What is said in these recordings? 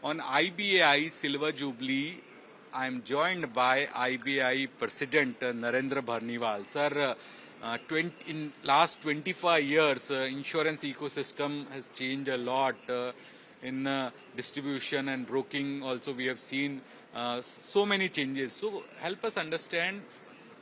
On IBAI Silver Jubilee, I am joined by IBAI President Narendra Bharniwal. Sir, in last 25 years, insurance ecosystem has changed a lot. In distribution and broking also we have seen so many changes. So help us understand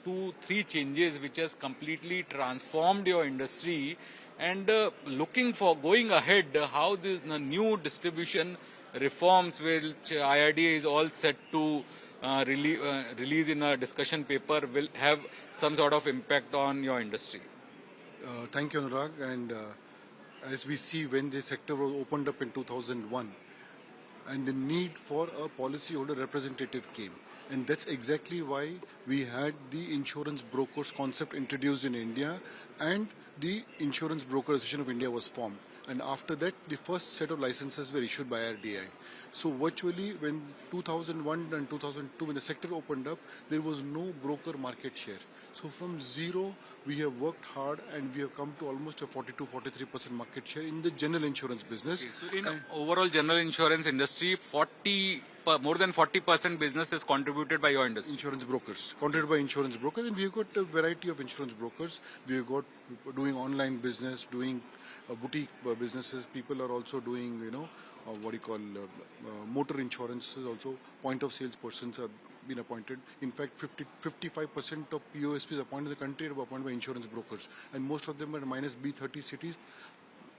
two, three changes which has completely transformed your industry and looking for going ahead, how the new distribution reforms which IRDA is all set to release in a discussion paper will have some sort of impact on your industry. Thank you, Anurag. And as we see, when the sector was opened up in 2001, and the need for a policyholder representative came. And that's exactly why we had the insurance brokers concept introduced in India, and the Insurance Broker Association of India was formed. And after that, the first set of licenses were issued by RDI. So virtually, when 2001 and 2002, when the sector opened up, there was no broker market share. So from zero, we have worked hard and we have come to almost a 42-43% market share in the general insurance business. Okay, so in overall general insurance industry, more than 40% business is contributed by your industry. Insurance brokers, contributed by insurance brokers, and we've got a variety of insurance brokers. We've got doing online business, doing boutique businesses. People are also doing, motor insurances. Also, point of sales persons are been appointed. In fact, 55% of POSPs appointed in the country are appointed by insurance brokers, and most of them are minus B30 cities,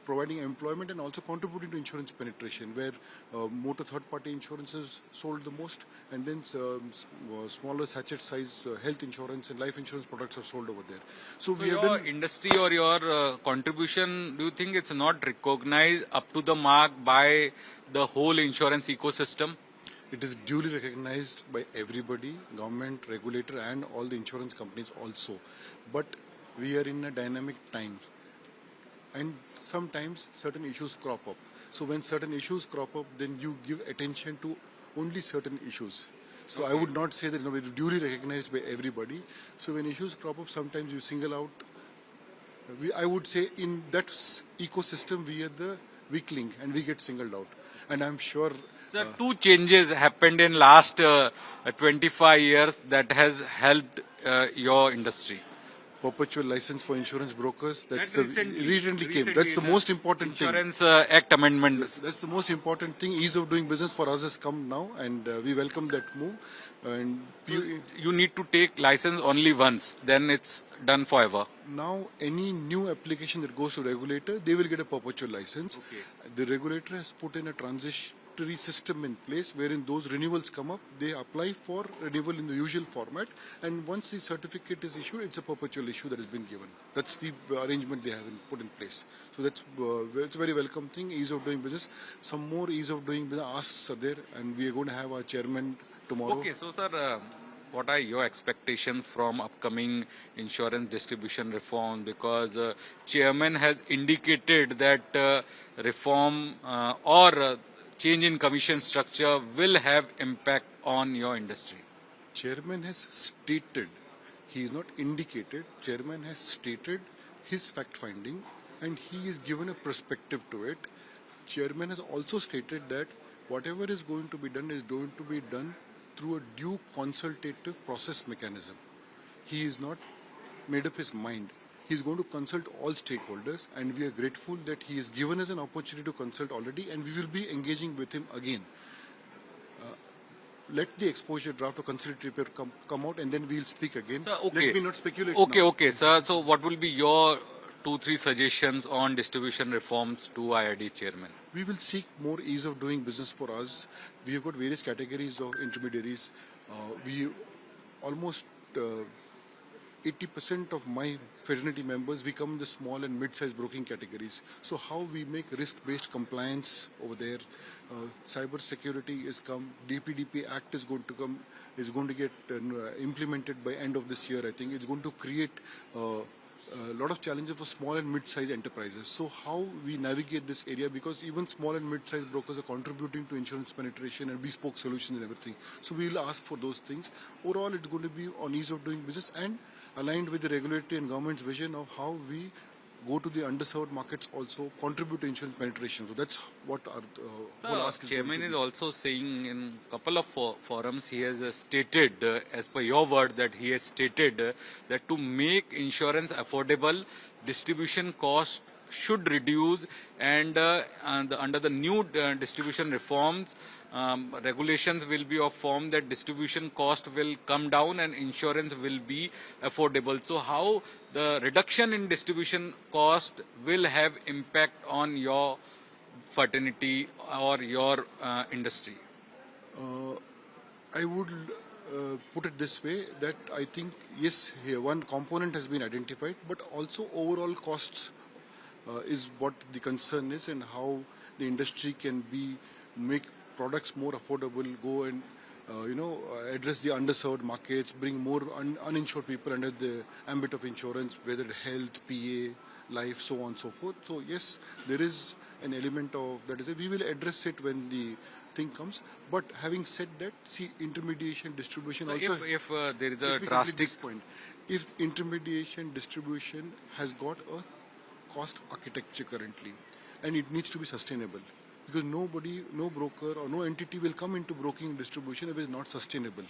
providing employment and also contributing to insurance penetration, where motor third-party insurance is sold the most, and then smaller sachet size health insurance and life insurance products are sold over there. So we have your industry or your contribution, do you think it's not recognized up to the mark by the whole insurance ecosystem? It is duly recognized by everybody, government, regulator, and all the insurance companies also. But we are in a dynamic time, and sometimes certain issues crop up. So when certain issues crop up, then you give attention to only certain issues. So okay. I would not say that it is duly recognized by everybody. So when issues crop up, sometimes you single out. I would say in that ecosystem, we are the weakling and we get singled out. And I'm sure... Sir, two changes happened in last 25 years that has helped your industry. Perpetual license for insurance brokers. That's recently came. That's the most important thing. Insurance Act amendment. Yes, that's the most important thing. Ease of doing business for us has come now, and we welcome that move. And you need to take license only once, then it's done forever. Now, any new application that goes to regulator, they will get a perpetual license. Okay. The regulator has put in a transitory system in place wherein those renewals come up, they apply for renewal in the usual format, and once the certificate is issued, it's a perpetual issue that has been given. That's the arrangement they have put in place. So that's it's a very welcome thing, ease of doing business. Some more ease of doing business asks are there, and we are going to have our chairman tomorrow. Okay, so sir, what are your expectations from upcoming insurance distribution reform? Because chairman has indicated that reform or change in commission structure will have impact on your industry. Chairman has stated, he is not indicated, chairman has stated his fact finding and he is given a perspective to it. Chairman has also stated that whatever is going to be done is going to be done through a due consultative process mechanism. He is not made up his mind. He is going to consult all stakeholders, and we are grateful that he has given us an opportunity to consult already, and we will be engaging with him again. Let the exposure draft or consultative paper come out, and then we'll speak again. Sir, okay. Let me not speculate now. Okay, sir. So what will be your 2-3 suggestions on distribution reforms to IRD chairman? We will seek more ease of doing business for us. We have got various categories of intermediaries. We almost 80% of my fraternity members, we come in the small and mid-sized broking categories. So how we make risk-based compliance over there, cyber security is come, DPDP Act is going to come, is going to get implemented by end of this year, I think. It's going to create a lot of challenges for small and mid-sized enterprises. So how we navigate this area, because even small and mid-sized brokers are contributing to insurance penetration and bespoke solutions and everything. So we will ask for those things. Overall, it's going to be on ease of doing business and aligned with the regulatory and government's vision of how we go to the underserved markets also, contribute to insurance penetration. So that's what our whole ask is. Chairman is also saying in couple of forums he has stated, as per your word, that he has stated that to make insurance affordable, distribution cost should reduce, and under the new distribution reforms, regulations will be of form that distribution cost will come down and insurance will be affordable. So how the reduction in distribution cost will have impact on your fraternity or your industry? I would put it this way, that I think, yes, here one component has been identified, but also overall costs is what the concern is, and how the industry can make products more affordable, go and address the underserved markets, bring more uninsured people under the ambit of insurance, whether health, PA, life, so on and so forth. So yes, there is an element of that. We will address it when the thing comes. But having said that, see, intermediation, distribution So also. if there is a Let me complete drastic this point. If intermediation, distribution has got a cost architecture currently, and it needs to be sustainable, because nobody, no broker or no entity will come into broking and distribution if it is not sustainable.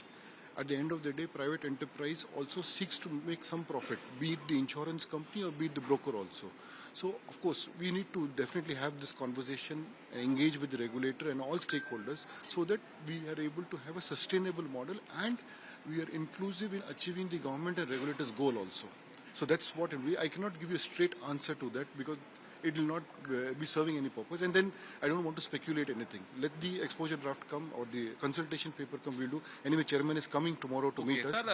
At the end of the day, private enterprise also seeks to make some profit, be it the insurance company or be it the broker also. So, of course, we need to definitely have this conversation and engage with the regulator and all stakeholders, so that we are able to have a sustainable model, and we are inclusive in achieving the government and regulators' goal also. So that's what it will be. I cannot give you a straight answer to that, because it will not be serving any purpose. And then I don't want to speculate anything. Let the exposure draft come or the consultation paper come, we'll do. Anyway, chairman is coming tomorrow to meet us. Sir,